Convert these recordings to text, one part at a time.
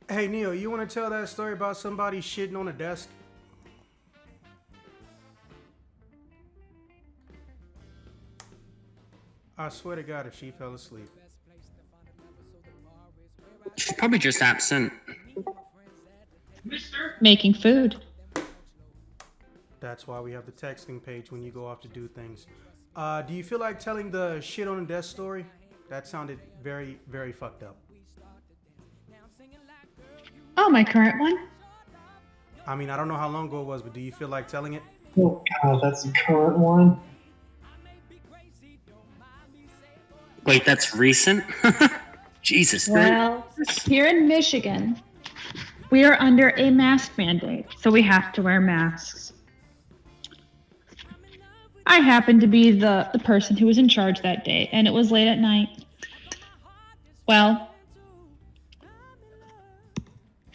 Hey Neil, you want to tell that story about somebody shitting on a desk? I swear to God, if she fell asleep. She's probably just absent. Making food. That's why we have the texting page when you go off to do things. Do you feel like telling the shit on a desk story? That sounded very, very fucked up. Oh, my current one? I mean, I don't know how long ago it was, but do you feel like telling it? Oh god, that's the current one. Wait, that's recent? Jesus. Well, here in Michigan, we are under a mask mandate, so we have to wear masks. I happened to be the person who was in charge that day, and it was late at night. Well,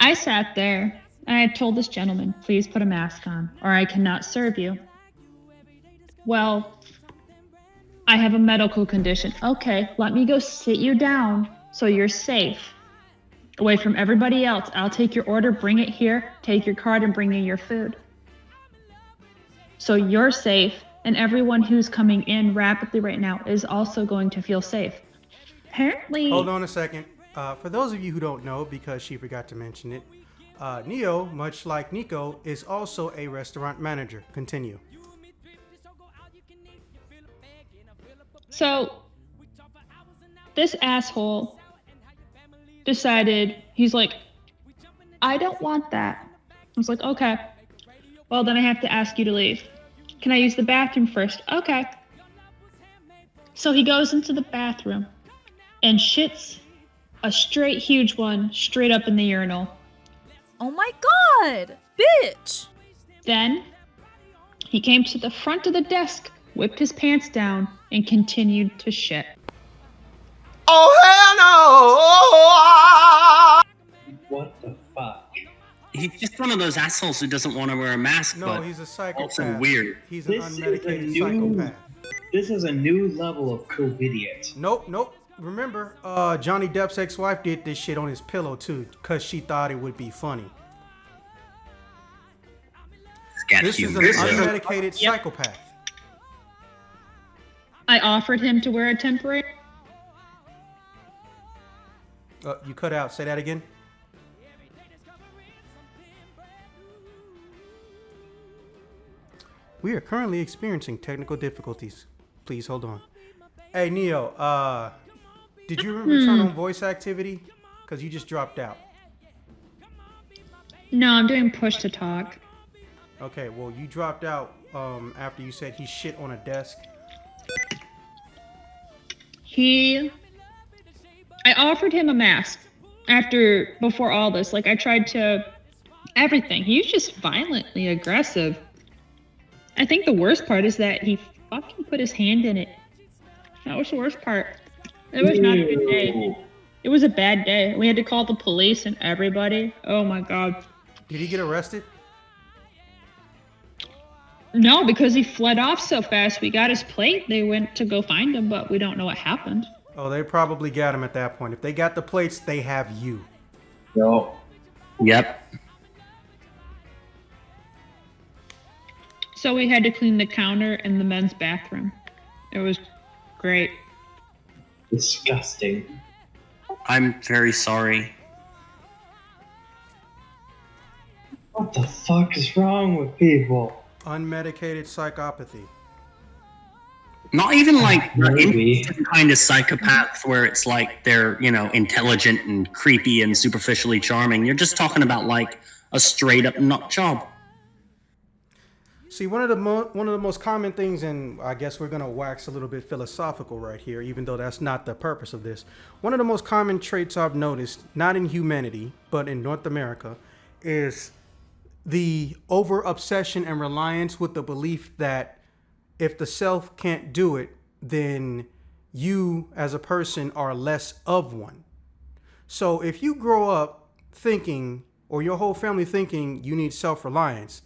I sat there, and I told this gentleman, please put a mask on, or I cannot serve you. Well, I have a medical condition. Okay, let me go sit you down so you're safe. Away from everybody else. I'll take your order, bring it here, take your card, and bring you your food. So you're safe, and everyone who's coming in rapidly right now is also going to feel safe. Apparently... Hold on a second. For those of you who don't know, because she forgot to mention it, Neo, much like Nico, is also a restaurant manager. Continue. So, this asshole decided, he's like, I don't want that. I was like, okay. Well, then I have to ask you to leave. Can I use the bathroom first? Okay. So he goes into the bathroom and shits a straight huge one straight up in the urinal. Oh my god! Bitch! Then he came to the front of the desk, whipped his pants down, and continued to shit. Oh hell no! What the fuck? He's just one of those assholes who doesn't want to wear a mask. No, but he's a psychopath. Also weird. He's an unmedicated psychopath. This is a new level of COVIDiot. Nope. Remember, Johnny Depp's ex-wife did this shit on his pillow too, cause she thought it would be funny. This is an unmedicated psychopath. I offered him to wear a temporary. You cut out. Say that again. We are currently experiencing technical difficulties. Please hold on. Hey Neo, did you remember turn on voice activity? Cause you just dropped out. No, I'm doing push to talk. Okay, well you dropped out after you said he shit on a desk. I offered him a mask before all this. Like I tried to, everything. He was just violently aggressive. I think the worst part is that he fucking put his hand in it. That was the worst part. It was not a good day. It was a bad day. We had to call the police and everybody. Oh my god. Did he get arrested? No, because he fled off so fast. We got his plate. They went to go find him, but we don't know what happened. Oh, they probably got him at that point. If they got the plates, they have you. No. Yep. So we had to clean the counter in the men's bathroom. It was great. Disgusting. I'm very sorry. What the fuck is wrong with people? Unmedicated psychopathy. Not even like Maybe. the kind of psychopaths where it's like they're, intelligent and creepy and superficially charming. You're just talking about like a straight up nut job. See, one of the most common things, and I guess we're gonna wax a little bit philosophical right here, even though that's not the purpose of this. One of the most common traits I've noticed, not in humanity, but in North America, is the over obsession and reliance with the belief that if the self can't do it, then you as a person are less of one. So if you grow up thinking, or your whole family thinking, you need self-reliance,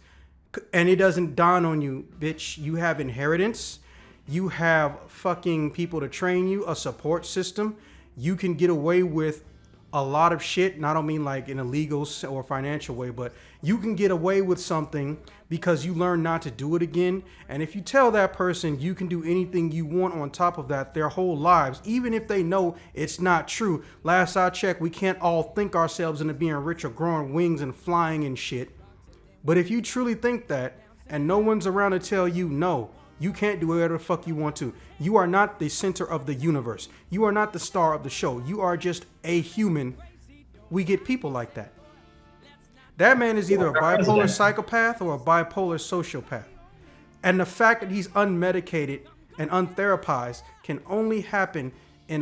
and it doesn't dawn on you, bitch, you have inheritance, you have fucking people to train you, a support system, you can get away with a lot of shit, and I don't mean like in a legal or financial way, but you can get away with something because you learn not to do it again. And if you tell that person you can do anything you want on top of that their whole lives, even if they know it's not true. Last I checked, we can't all think ourselves into being rich or growing wings and flying and shit. But if you truly think that and no one's around to tell you no, you can't do whatever the fuck you want to. You are not the center of the universe. You are not the star of the show. You are just a human. We get people like that. That man is either a bipolar psychopath or a bipolar sociopath. And the fact that he's unmedicated and untherapized can only happen in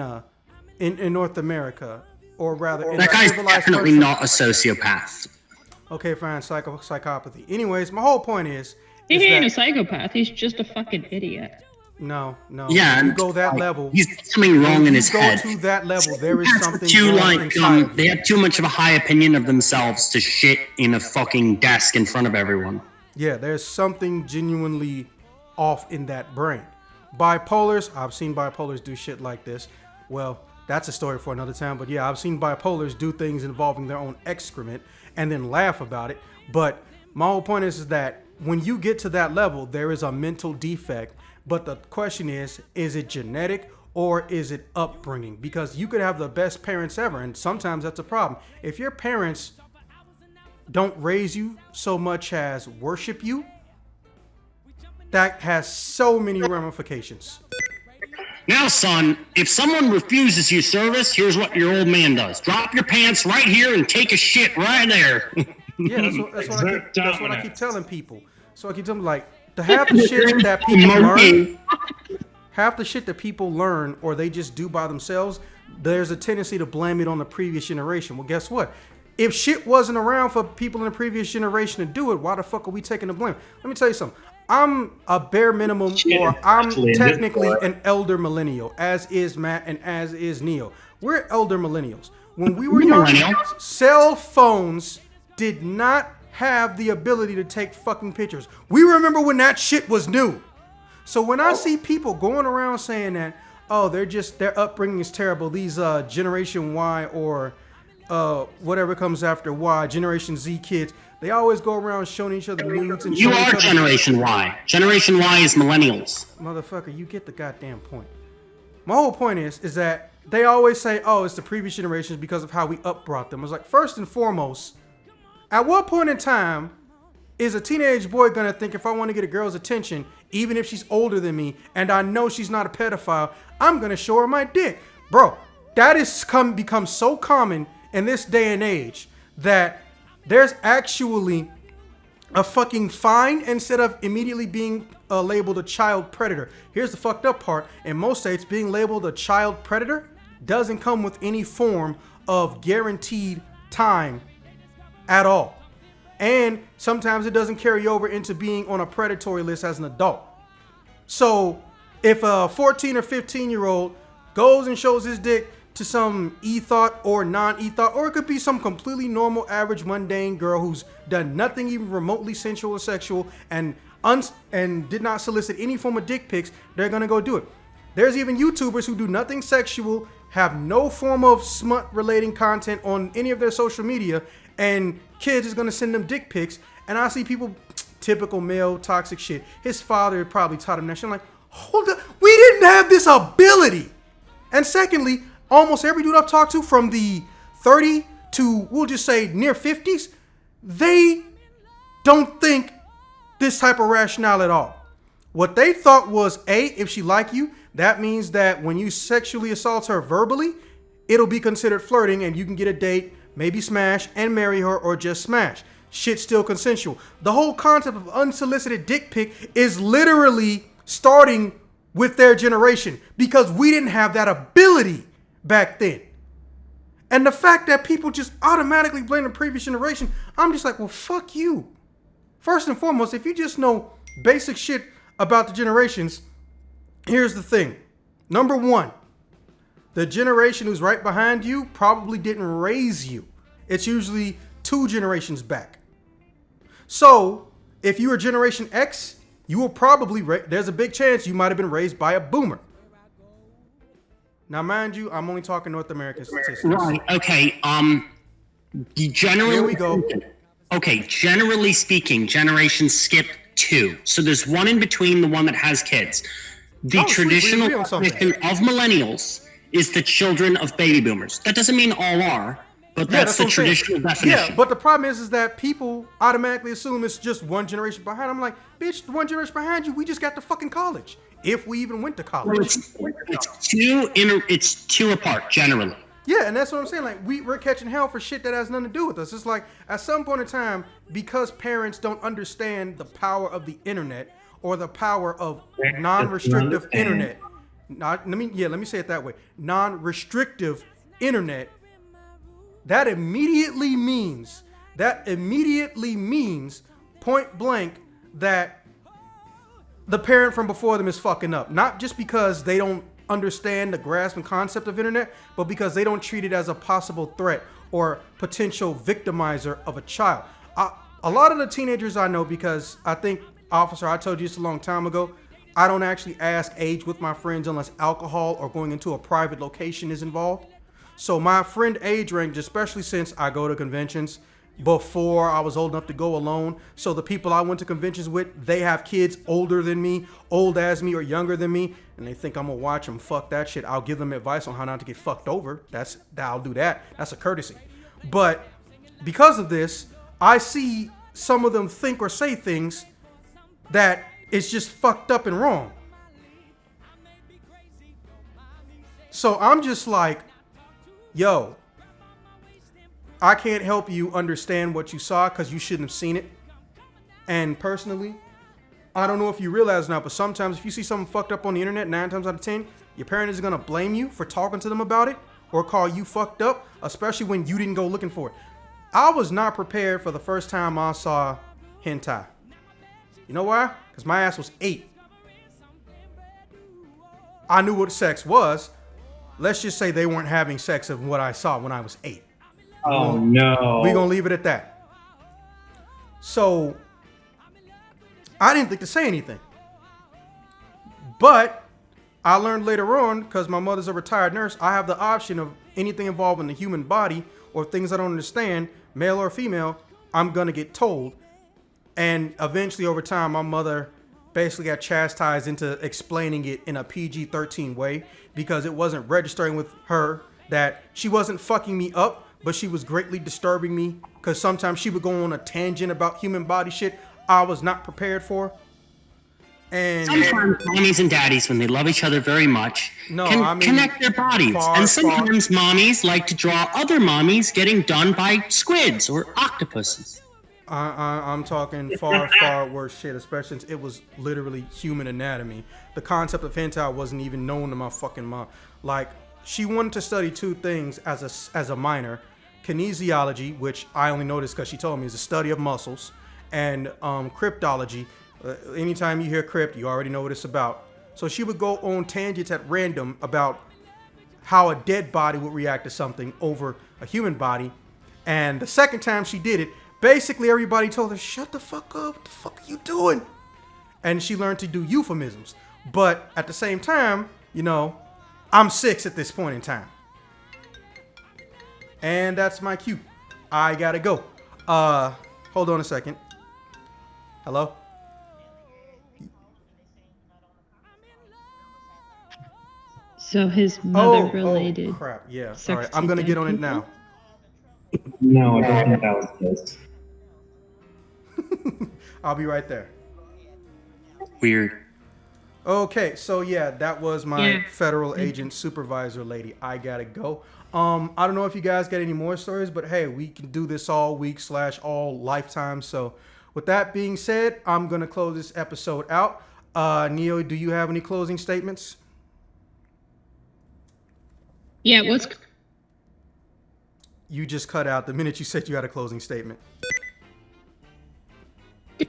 North America, or rather in That a guy's civilized definitely country. not a sociopath. Okay, fine, psychopathy. Anyways, my whole point is He ain't a that psychopath. He's just a fucking idiot. no. Yeah, When you and, go that like, level. He's something wrong in his Go head. to that level, there is something Too wrong inside of they you. have too much of a high opinion of themselves to shit in a fucking desk in front of everyone. Yeah, there's something genuinely off in that brain. Bipolars, I've seen bipolars do shit like this. Well, that's a story for another time, but yeah, I've seen bipolars do things involving their own excrement and then laugh about it. But my whole point is that when you get to that level, there is a mental defect. But the question is it genetic or is it upbringing? Because you could have the best parents ever, and sometimes that's a problem. If your parents don't raise you so much as worship you, that has so many ramifications. Now, son, if someone refuses you service, here's what your old man does. Drop your pants right here and take a shit right there. Yeah, that's what I Exert keep telling people. So I keep telling them, like, the half the shit that people learn, half the shit that people learn or they just do by themselves, there's a tendency to blame it on the previous generation. Well, guess what? If shit wasn't around for people in the previous generation to do it, why the fuck are we taking the blame? Let me tell you something. I'm a bare minimum, or I'm technically an elder millennial, as is Matt and as is Neo. We're elder millennials. When we were young, cell phones did not have the ability to take fucking pictures. We remember when that shit was new. So when I see people going around saying that, oh, their upbringing is terrible, these Generation Y or whatever comes after Y, Generation Z kids, they always go around showing each other nudes and You showing are each other. Generation Y. Generation Y is millennials. Motherfucker, you get the goddamn point. My whole point is that they always say, oh, it's the previous generations because of how we upbrought them. I was like, first and foremost, at what point in time is a teenage boy gonna think if I want to get a girl's attention, even if she's older than me and I know she's not a pedophile, I'm gonna show her my dick? Bro, that has become so common in this day and age that there's actually a fucking fine instead of immediately being labeled a child predator. Here's the fucked up part. In most states, being labeled a child predator doesn't come with any form of guaranteed time at all. And sometimes it doesn't carry over into being on a predatory list as an adult. So if a 14 or 15-year-old goes and shows his dick to some e-thought or non-e-thought, or it could be some completely normal, average, mundane girl who's done nothing even remotely sensual or sexual and did not solicit any form of dick pics, they're gonna go do it. There's even YouTubers who do nothing sexual, have no form of smut-relating content on any of their social media, and kids is gonna send them dick pics. And I see people, typical male toxic shit. His father probably taught him that shit. I'm like, hold up, we didn't have this ability. And secondly, almost every dude I've talked to from the 30 to, we'll just say, near 50s, they don't think this type of rationale at all. What they thought was, A, if she like you, that means that when you sexually assault her verbally, it'll be considered flirting and you can get a date, maybe smash and marry her, or just smash. Shit's still consensual. The whole concept of unsolicited dick pic is literally starting with their generation because we didn't have that ability back then. And the fact that people just automatically blame the previous generation, I'm just like, well, fuck you. First and foremost, if you just know basic shit about the generations, here's the thing. Number one, the generation who's right behind you probably didn't raise you. It's usually 2 generations back. So if you were Generation X, you will probably, there's a big chance you might have been raised by a boomer. Now, mind you, I'm only talking North American statistics. Right. Okay. Generally, Here we go. Okay. Generally speaking, generations skip 2. So there's one in between, the one that has kids. The Oh, sweet, we traditional agree on something. definition of millennials is the children of baby boomers. That doesn't mean all are, but that's the what I'm saying. traditional definition. Yeah, but the problem is that people automatically assume it's just one generation behind. I'm like, bitch, the one generation behind you, we just got to fucking college. If we even went to college. It's 2 apart generally. Yeah, and that's what I'm saying. Like, we're catching hell for shit that has nothing to do with us. It's like, at some point in time, because parents don't understand the power of the internet or the power of non-restrictive internet. Let me say it that way. Non-restrictive internet. That immediately means point blank that the parent from before them is fucking up. Not just because they don't understand the grasp and concept of internet, but because they don't treat it as a possible threat or potential victimizer of a child. A lot of the teenagers I know, because I think, officer, I told you this a long time ago, I don't actually ask age with my friends unless alcohol or going into a private location is involved. So my friend age range, especially since I go to conventions before I was old enough to go alone. So the people I went to conventions with, they have kids older than me, old as me, or younger than me, and they think I'm gonna watch them. Fuck that shit. I'll give them advice on how not to get fucked over. I'll do that. That's a courtesy. But because of this, I see some of them think or say things that is just fucked up and wrong. So I'm just like, yo, I can't help you understand what you saw because you shouldn't have seen it. And personally, I don't know if you realize now, but sometimes if you see something fucked up on the internet, 9 times out of 10, your parent is gonna blame you for talking to them about it or call you fucked up, especially when you didn't go looking for it. I was not prepared for the first time I saw hentai. You know why? Because my ass was 8. I knew what sex was. Let's just say they weren't having sex of what I saw when I was 8. Oh no. We're going to leave it at that. So, I didn't think to say anything. But, I learned later on, because my mother's a retired nurse, I have the option of anything involving the human body or things I don't understand, male or female, I'm going to get told. And eventually, over time, my mother basically got chastised into explaining it in a PG-13 way because it wasn't registering with her that she wasn't fucking me up, but she was greatly disturbing me because sometimes she would go on a tangent about human body shit I was not prepared for. And sometimes mommies and daddies, when they love each other very much, can connect their bodies. And sometimes mommies like to draw other mommies getting done by squids or octopuses. I'm talking far worse shit, especially since it was literally human anatomy. The concept of hentai wasn't even known to my fucking mom. Like, she wanted to study 2 things as a minor. Kinesiology, which I only noticed because she told me is the study of muscles, and cryptology. Anytime you hear crypt, you already know what it's about. So she would go on tangents at random about how a dead body would react to something over a human body. And the second time she did it, basically everybody told her, shut the fuck up, what the fuck are you doing? And she learned to do euphemisms. But at the same time, you know, I'm 6 at this point in time. And that's my cue. I gotta go. Hold on a second. Hello? So his mother related. Oh, crap. Yeah. Sex All right. I'm going to to get on dead it now. No, I don't think that was this. I'll be right there. Weird. Okay. So, yeah, that was my federal agent supervisor lady. I got to go. I don't know if you guys got any more stories, but hey, we can do this all week / all lifetime. So with that being said, I'm going to close this episode out. Neo, do you have any closing statements? Yeah, You just cut out the minute you said you had a closing statement.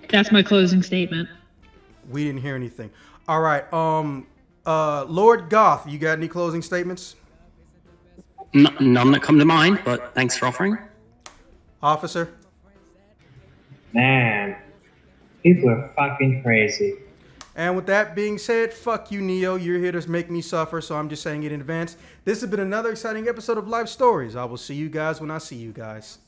That's my closing statement. We didn't hear anything. All right. Lord Goth, you got any closing statements? None that come to mind, but thanks for offering. Officer? Man, people are fucking crazy. And with that being said, fuck you, Neo. You're here to make me suffer, so I'm just saying it in advance. This has been another exciting episode of Life Stories. I will see you guys when I see you guys.